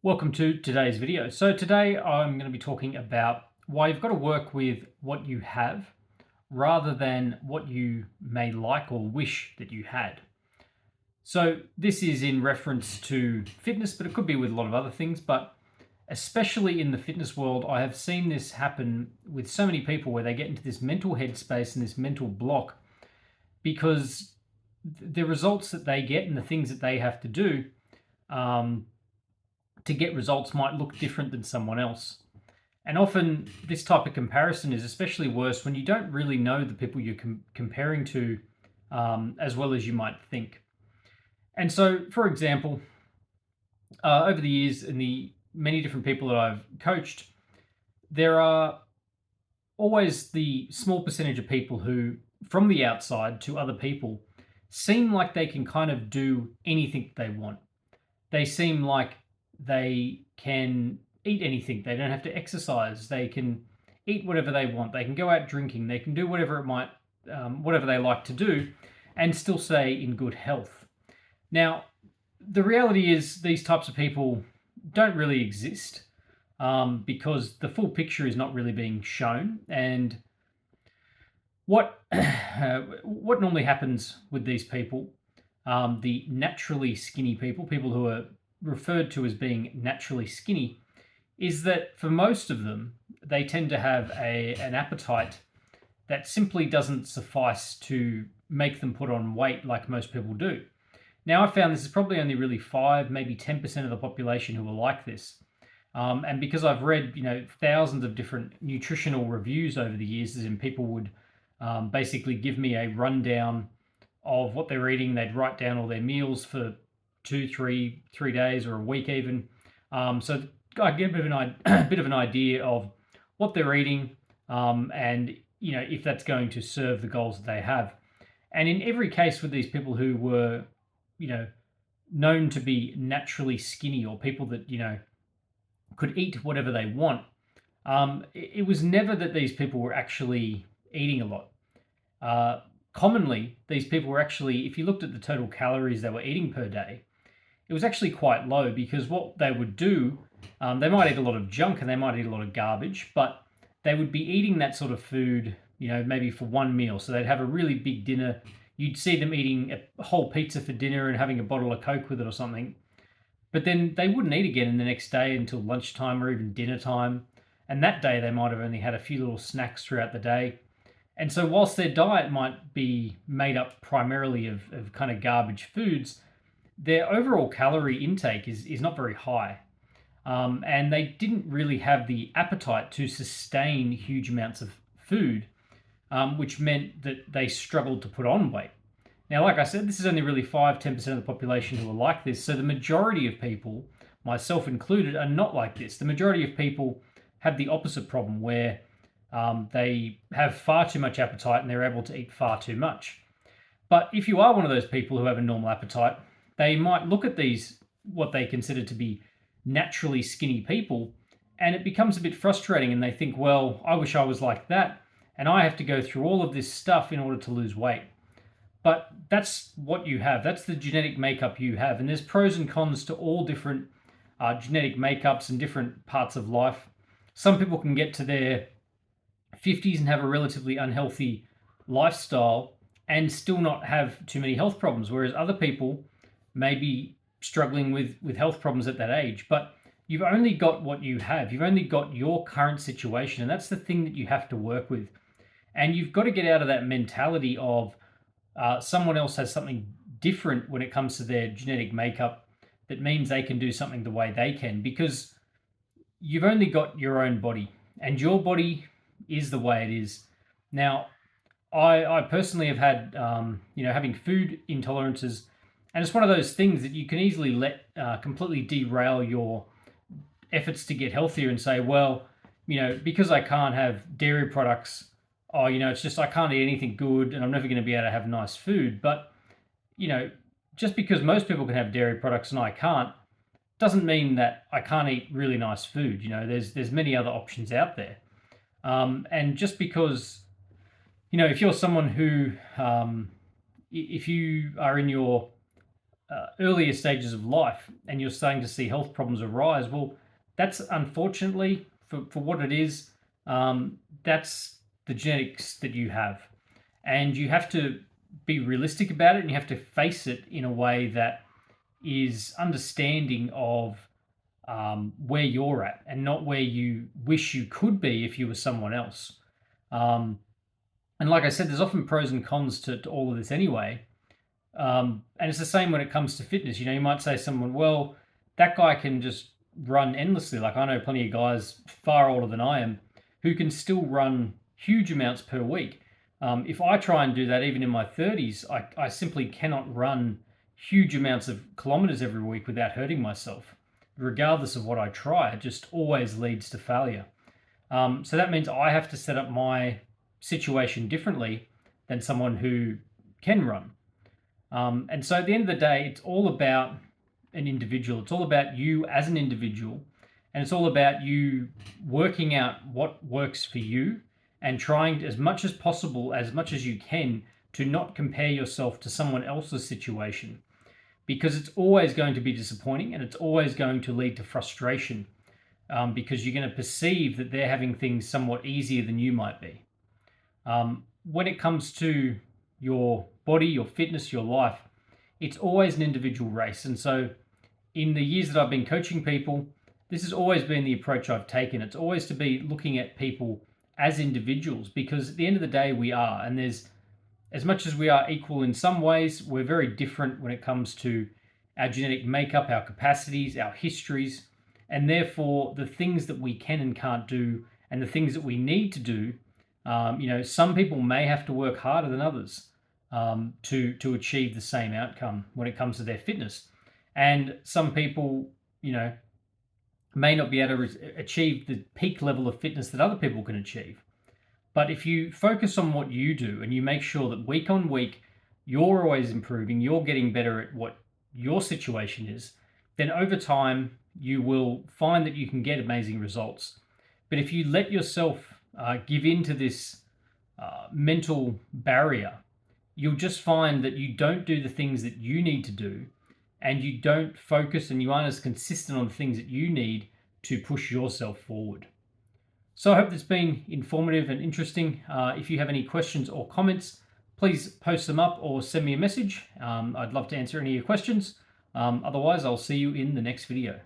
Welcome to today's video. So today I'm going to be talking about why you've got to work with what you have rather than what you may like or wish that you had. So this is in reference to fitness, but it could be with a lot of other things, but especially in the fitness world, I have seen this happen with so many people where they get into this mental headspace and this mental block because the results that they get and the things that they have to do um, to get results might look different than someone else. And often, this type of comparison is especially worse when you don't really know the people you're comparing to as well as you might think. And so, for example, over the years and the many different people that I've coached, there are always the small percentage of people who, from the outside to other people, seem like they can kind of do anything they want. They seem like they can eat anything. They don't have to exercise. They can eat whatever they want. They can go out drinking. They can do whatever they like to do, and still stay in good health. Now, the reality is these types of people don't really exist because the full picture is not really being shown. And what what normally happens with these people, the naturally skinny people, people who are referred to as being naturally skinny, is that for most of them, they tend to have an appetite that simply doesn't suffice to make them put on weight like most people do. Now, I found this is probably only really 5, maybe 10% of the population who are like this. And because I've read, thousands of different nutritional reviews over the years, as in people would basically give me a rundown of what they're eating. They'd write down all their meals for 2, 3 days or a week even. So I get a bit of an idea of what they're eating, and if that's going to serve the goals that they have. And in every case with these people who were, known to be naturally skinny, or people that could eat whatever they want, it was never that these people were actually eating a lot. Commonly, these people were actually, if you looked at the total calories they were eating per day, it was actually quite low, because what they would do, they might eat a lot of junk and they might eat a lot of garbage, but they would be eating that sort of food, maybe for one meal. So they'd have a really big dinner. You'd see them eating a whole pizza for dinner and having a bottle of Coke with it or something. But then they wouldn't eat again the next day until lunchtime or even dinner time. And that day they might have only had a few little snacks throughout the day. And so, whilst their diet might be made up primarily of kind of garbage foods, their overall calorie intake is not very high. And they didn't really have the appetite to sustain huge amounts of food, which meant that they struggled to put on weight. Now, like I said, this is only really 5-10% of the population who are like this. So the majority of people, myself included, are not like this. The majority of people have the opposite problem, where they have far too much appetite and they're able to eat far too much. But if you are one of those people who have a normal appetite, they might look at these, what they consider to be naturally skinny people, and it becomes a bit frustrating, and they think, well, I wish I was like that, and I have to go through all of this stuff in order to lose weight. But that's what you have. That's the genetic makeup you have. And there's pros and cons to all different genetic makeups and different parts of life. Some people can get to their 50s and have a relatively unhealthy lifestyle and still not have too many health problems, whereas other people may be struggling with health problems at that age. But you've only got what you have. You've only got your current situation, and that's the thing that you have to work with. And you've got to get out of that mentality of someone else has something different when it comes to their genetic makeup that means they can do something the way they can, because you've only got your own body, and your body is the way it is. Now, I personally have had, having food intolerances, and it's one of those things that you can easily let completely derail your efforts to get healthier and say, well, because I can't have dairy products, it's just I can't eat anything good and I'm never going to be able to have nice food. But, just because most people can have dairy products and I can't, doesn't mean that I can't eat really nice food. There's many other options out there. And just because, if you're someone who, if you are in your earlier stages of life and you're starting to see health problems arise, well, that's unfortunately for what it is, that's the genetics that you have. And you have to be realistic about it and you have to face it in a way that is understanding of where you're at and not where you wish you could be if you were someone else. And like I said, there's often pros and cons to all of this anyway. And it's the same when it comes to fitness. You know, you might say to someone, well, that guy can just run endlessly. Like I know plenty of guys far older than I am who can still run huge amounts per week. If I try and do that even in my 30s, I simply cannot run huge amounts of kilometers every week without hurting myself. Regardless of what I try, it just always leads to failure. So that means I have to set up my situation differently than someone who can run. And so at the end of the day, it's all about an individual. It's all about you as an individual. And it's all about you working out what works for you and trying as much as possible, as much as you can, to not compare yourself to someone else's situation. Because it's always going to be disappointing and it's always going to lead to frustration because you're going to perceive that they're having things somewhat easier than you might be. When it comes to your body, your fitness, your life, it's always an individual race. And so in the years that I've been coaching people, this has always been the approach I've taken. It's always to be looking at people as individuals because at the end of the day, we are. And there's, as much as we are equal in some ways, we're very different when it comes to our genetic makeup, our capacities, our histories, and therefore the things that we can and can't do and the things that we need to do. Some people may have to work harder than others to achieve the same outcome when it comes to their fitness. And some people, may not be able to achieve the peak level of fitness that other people can achieve. But if you focus on what you do and you make sure that week on week, you're always improving, you're getting better at what your situation is, then over time, you will find that you can get amazing results. But if you let yourself give in to this mental barrier, you'll just find that you don't do the things that you need to do and you don't focus and you aren't as consistent on the things that you need to push yourself forward. So I hope that's been informative and interesting. If you have any questions or comments, please post them up or send me a message. I'd love to answer any of your questions. Otherwise, I'll see you in the next video.